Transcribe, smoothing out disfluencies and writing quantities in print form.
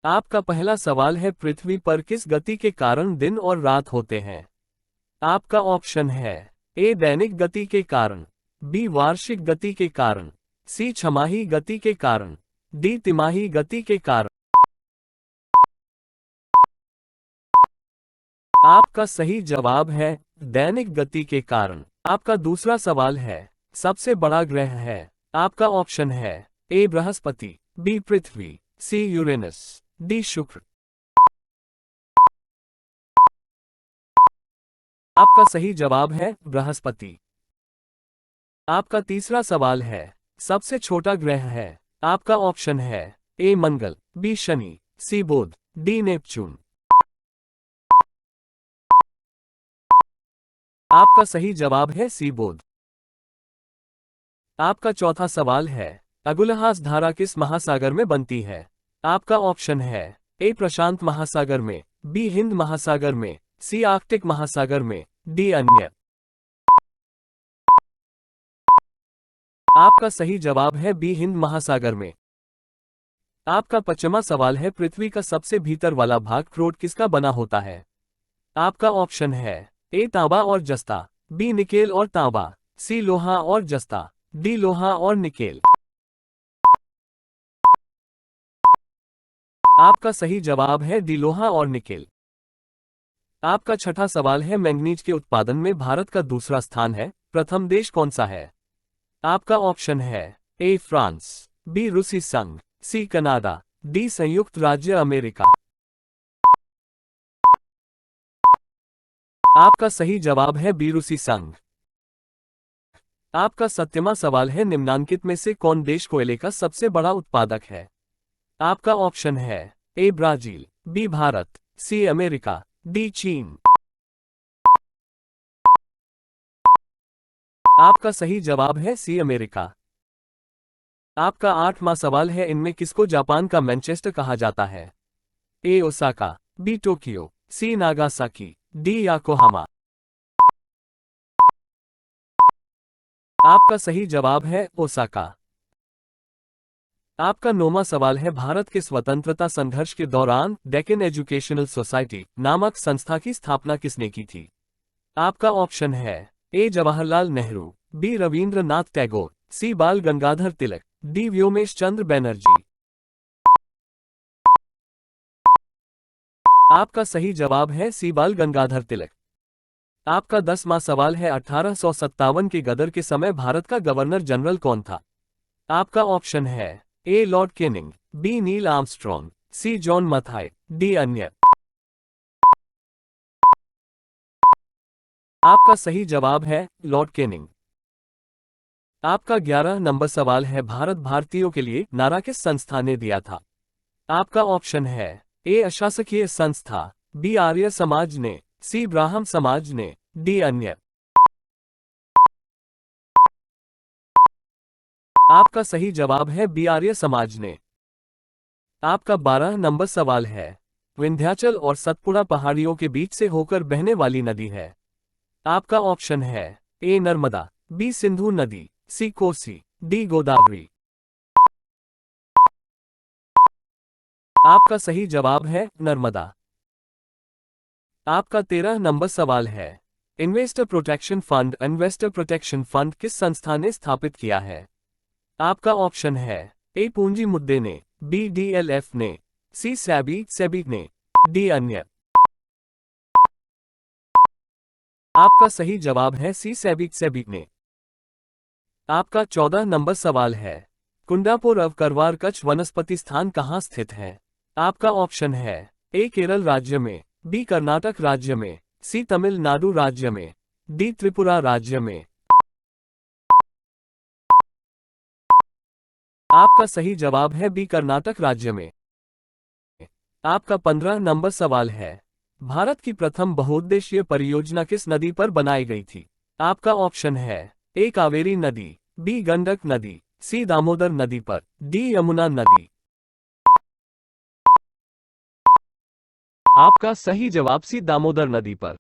आपका पहला सवाल है, पृथ्वी पर किस गति के कारण दिन और रात होते हैं? आपका ऑप्शन है ए दैनिक गति के कारण, बी वार्षिक गति के कारण, सी छमाही गति के कारण, डी तिमाही गति के कारण। आपका सही जवाब है दैनिक गति के कारण। आपका दूसरा सवाल है, सबसे बड़ा ग्रह है? आपका ऑप्शन है ए बृहस्पति, बी पृथ्वी, सी यूरेनस, डी शुक्र। आपका सही जवाब है बृहस्पति। आपका तीसरा सवाल है, सबसे छोटा ग्रह है? आपका ऑप्शन है ए मंगल, बी शनि, सी बुध, डी नेपच्यून। आपका सही जवाब है सी बुध। आपका चौथा सवाल है, अगुलहास धारा किस महासागर में बनती है? आपका ऑप्शन है ए प्रशांत महासागर में, बी हिंद महासागर में, सी आर्कटिक महासागर में, डी अन्य। आपका सही जवाब है बी हिंद महासागर में। आपका पांचवा सवाल है, पृथ्वी का सबसे भीतर वाला भाग क्रोट किसका बना होता है? आपका ऑप्शन है ए तांबा और जस्ता, बी निकेल और तांबा, सी लोहा और जस्ता, डी लोहा और निकेल। आपका सही जवाब है डी लोहा और निकेल। आपका छठा सवाल है, मैंगनीज के उत्पादन में भारत का दूसरा स्थान है, प्रथम देश कौन सा है? आपका ऑप्शन है ए फ्रांस, बी रूसी संघ, सी कनाडा, डी संयुक्त राज्य अमेरिका। आपका सही जवाब है बी रूसी संघ। आपका सातवां सवाल है, निम्नांकित में से कौन देश कोयले का सबसे बड़ा उत्पादक है? आपका ऑप्शन है A Brazil, B Bharat, C America, D चीन। आपका सही जवाब है सी अमेरिका। आपका आठवां सवाल है, इनमें किसको जापान का मैनचेस्टर कहा जाता है? ए ओसाका, बी टोक्यो, सी नागासाकी, डी याकोहामा। आपका सही जवाब है ओसाका। आपका नौवां सवाल है, भारत के स्वतंत्रता संघर्ष के दौरान डेक्कन एजुकेशनल सोसाइटी नामक संस्था की स्थापना किसने की थी? आपका ऑप्शन है ए जवाहरलाल नेहरू, बी रविंद्रनाथ टैगोर, सी बाल गंगाधर तिलक, डी व्योमेश चंद्र बैनर्जी। आपका सही जवाब है सी बाल गंगाधर तिलक। आपका 10वां सवाल है, 1857 के गदर के समय भारत का गवर्नर जनरल कौन था? आपका ऑप्शन है A Lord Canning, B Neil Armstrong, C John Mathai, D अन्य। आपका सही जवाब है लॉर्ड केनिंग। आपका 11 नंबर सवाल है, भारत भारतीयों के लिए नारा किस संस्था ने दिया था? आपका ऑप्शन है ए अशासकीय संस्था, बी आर्य समाज ने, सी ब्राह्म समाज ने, डी अन्य। आपका सही जवाब है बी आर्य समाज ने। आपका 12 नंबर सवाल है, विंध्याचल और सतपुड़ा पहाड़ियों के बीच से होकर बहने वाली नदी है? आपका ऑप्शन है ए नर्मदा, बी सिंधु नदी, सी कोसी, डी गोदावरी। आपका सही जवाब है नर्मदा। आपका 13 नंबर सवाल है, इन्वेस्टर प्रोटेक्शन फंड किस संस्था ने स्थापित किया है? आपका ऑप्शन है ए पूंजी मुद्दे ने, बी डीएलएफ ने, सी सेबी ने, डी अन्य। आपका सही जवाब है सी सेबी ने। आपका 14 नंबर सवाल है, कुंडापुर अवकरवार कच्छ वनस्पति स्थान कहाँ स्थित है? आपका ऑप्शन है ए केरल राज्य में, बी कर्नाटक राज्य में, सी तमिलनाडु राज्य में, डी त्रिपुरा राज्य में। आपका सही जवाब है बी कर्नाटक राज्य में। आपका 15 नंबर सवाल है, भारत की प्रथम बहुउद्देशीय परियोजना किस नदी पर बनाई गई थी? आपका ऑप्शन है ए कावेरी नदी, बी गंडक नदी, सी दामोदर नदी पर, डी यमुना नदी। आपका सही जवाब सी दामोदर नदी पर।